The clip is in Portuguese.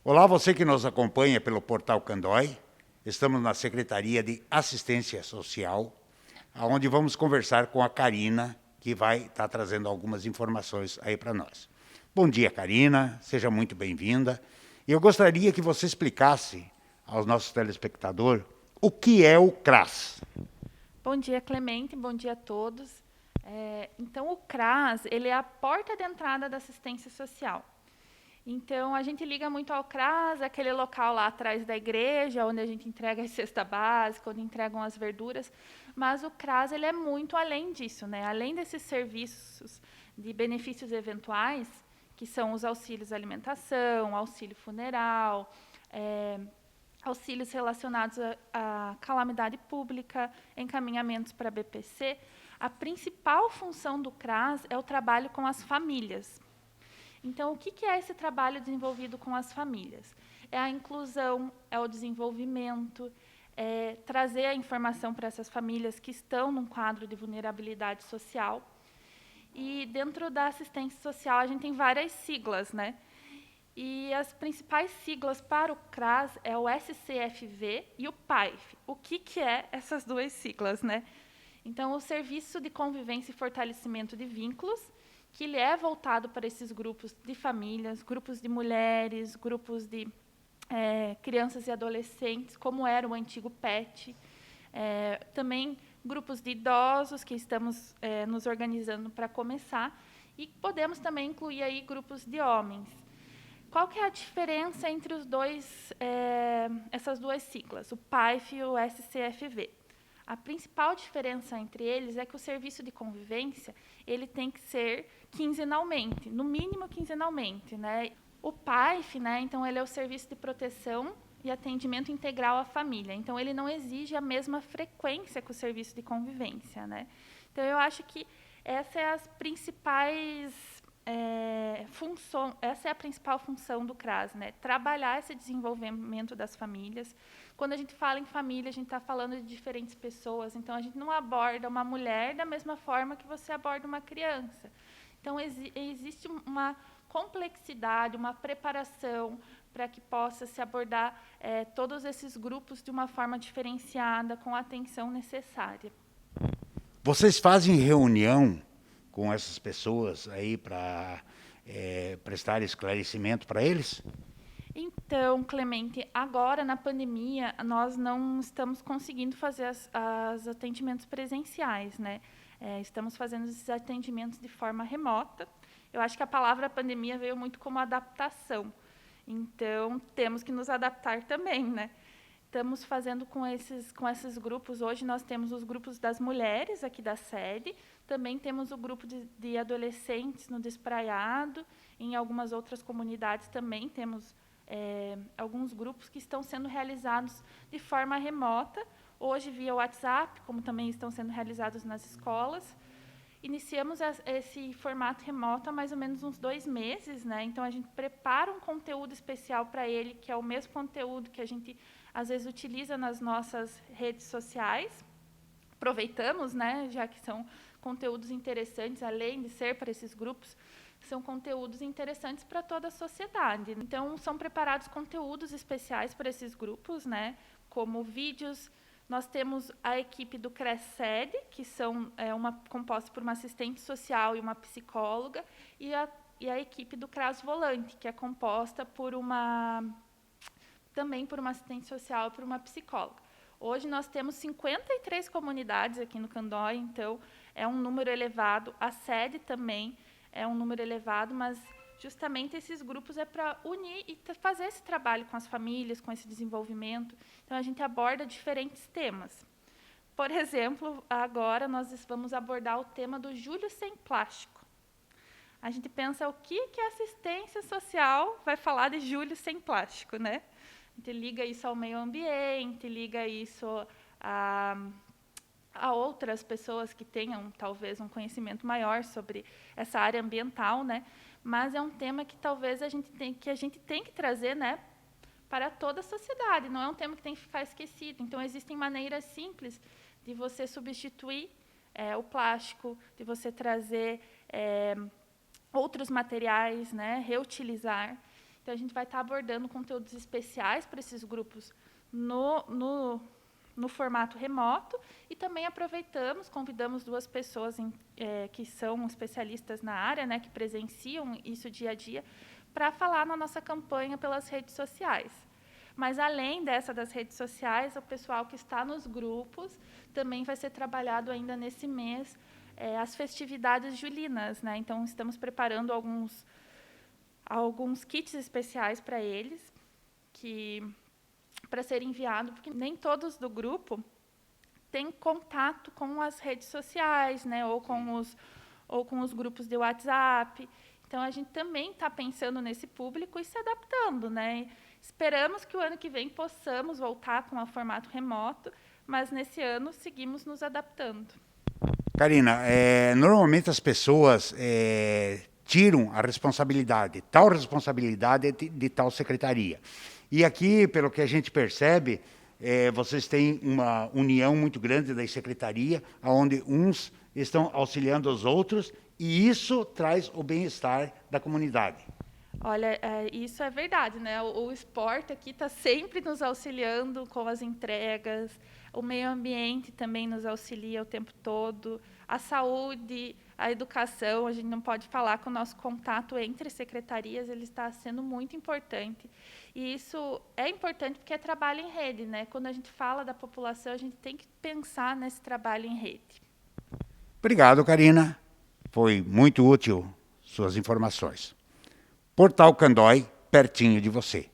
Olá, você que nos acompanha pelo portal Candói. Estamos na Secretaria de Assistência Social, onde vamos conversar com a Karina, que vai estar trazendo algumas informações aí para nós. Bom dia, Karina, seja muito bem-vinda. Eu gostaria que você explicasse aos nossos telespectadores o que é o CRAS. Bom dia, Clemente. Bom dia a todos. Então, o CRAS, ele é a porta de entrada da assistência social. Então, a gente liga muito ao CRAS, aquele local lá atrás da igreja, onde a gente entrega a cesta básica, onde entregam as verduras. Mas o CRAS, ele é muito além disso, né? Além desses serviços de benefícios eventuais, que são os auxílios alimentação, auxílio funeral, auxílios relacionados à calamidade pública, encaminhamentos para a BPC, a principal função do CRAS é o trabalho com as famílias. Então, o que é esse trabalho desenvolvido com as famílias? É a inclusão, é o desenvolvimento, é trazer a informação para essas famílias que estão num quadro de vulnerabilidade social. E dentro da assistência social, a gente tem várias siglas, né? E as principais siglas para o CRAS é o SCFV e o PAIF. O que é essas duas siglas, né? Então, o Serviço de Convivência e Fortalecimento de Vínculos, que ele é voltado para esses grupos de famílias, grupos de mulheres, grupos de crianças e adolescentes, como era o antigo PET. Também grupos de idosos, que estamos nos organizando para começar. E podemos também incluir aí grupos de homens. Qual que é a diferença entre essas duas siglas, o PAIF e o SCFV? A principal diferença entre eles é que o serviço de convivência ele tem que ser quinzenalmente, no mínimo quinzenalmente, né? O PAIF, né, então ele é o serviço de proteção e atendimento integral à família. Então ele não exige a mesma frequência que o serviço de convivência, né? Então eu acho que essa é as principais essa é a principal função do CRAS, né? Trabalhar esse desenvolvimento das famílias. Quando a gente fala em família, a gente está falando de diferentes pessoas, então a gente não aborda uma mulher da mesma forma que você aborda uma criança. Então, existe uma complexidade, uma preparação para que possa se abordar todos esses grupos de uma forma diferenciada, com a atenção necessária. Vocês fazem reunião com essas pessoas aí para prestar esclarecimento para eles? Então, Clemente, agora na pandemia, nós não estamos conseguindo fazer os atendimentos presenciais, né? Estamos fazendo esses atendimentos de forma remota. Eu acho que a palavra pandemia veio muito como adaptação. Então, temos que nos adaptar também, né? Estamos fazendo com esses grupos. Hoje nós temos os grupos das mulheres aqui da sede, também temos o grupo de adolescentes no Despraiado, em algumas outras comunidades também temos alguns grupos que estão sendo realizados de forma remota, hoje via WhatsApp, como também estão sendo realizados nas escolas. Iniciamos esse formato remoto há mais ou menos uns 2 meses, né? Então, a gente prepara um conteúdo especial para ele, que é o mesmo conteúdo que a gente, às vezes, utiliza nas nossas redes sociais. Aproveitamos, né? Já que são conteúdos interessantes, além de ser para esses grupos, são conteúdos interessantes para toda a sociedade. Então, são preparados conteúdos especiais para esses grupos, né? Como vídeos. Nós temos a equipe do CRESED, que composta por uma assistente social e uma psicóloga, e a equipe do CRAS Volante, que é composta também por uma assistente social e por uma psicóloga. Hoje nós temos 53 comunidades aqui no Candói, então é um número elevado. A sede também é um número elevado, mas justamente esses grupos é para unir e fazer esse trabalho com as famílias, com esse desenvolvimento. Então, a gente aborda diferentes temas. Por exemplo, agora nós vamos abordar o tema do Julho Sem Plástico. A gente pensa o que a assistência social vai falar de Julho Sem Plástico, né? A gente liga isso ao meio ambiente, liga isso a outras pessoas que tenham, talvez, um conhecimento maior sobre essa área ambiental, né? Mas é um tema que talvez a gente tem que trazer, né, para toda a sociedade. Não é um tema que tem que ficar esquecido. Então, existem maneiras simples de você substituir o plástico, de você trazer outros materiais, né, reutilizar. Então, a gente vai estar abordando conteúdos especiais para esses grupos no formato remoto e também convidamos 2 pessoas que são especialistas na área, né, que presenciam isso dia a dia, para falar na nossa campanha pelas redes sociais. Mas, além das redes sociais, o pessoal que está nos grupos também vai ser trabalhado ainda nesse mês as festividades julinas, né? Então, estamos preparando alguns kits especiais para eles, para ser enviado, porque nem todos do grupo têm contato com as redes sociais, né? ou com os grupos de WhatsApp. Então, a gente também está pensando nesse público e se adaptando, né? Esperamos que o ano que vem possamos voltar com o formato remoto, mas nesse ano seguimos nos adaptando. Karina, normalmente as pessoas tiram a responsabilidade, tal responsabilidade de tal secretaria. E aqui, pelo que a gente percebe, vocês têm uma união muito grande da secretaria, onde uns estão auxiliando os outros, e isso traz o bem-estar da comunidade. Olha, isso é verdade, né? O esporte aqui está sempre nos auxiliando com as entregas, o meio ambiente também nos auxilia o tempo todo, a saúde, a educação, a gente não pode falar que o nosso contato entre secretarias ele está sendo muito importante. E isso é importante porque é trabalho em rede, né? Quando a gente fala da população, a gente tem que pensar nesse trabalho em rede. Obrigado, Karina. Foi muito útil suas informações. Portal Candói, pertinho de você.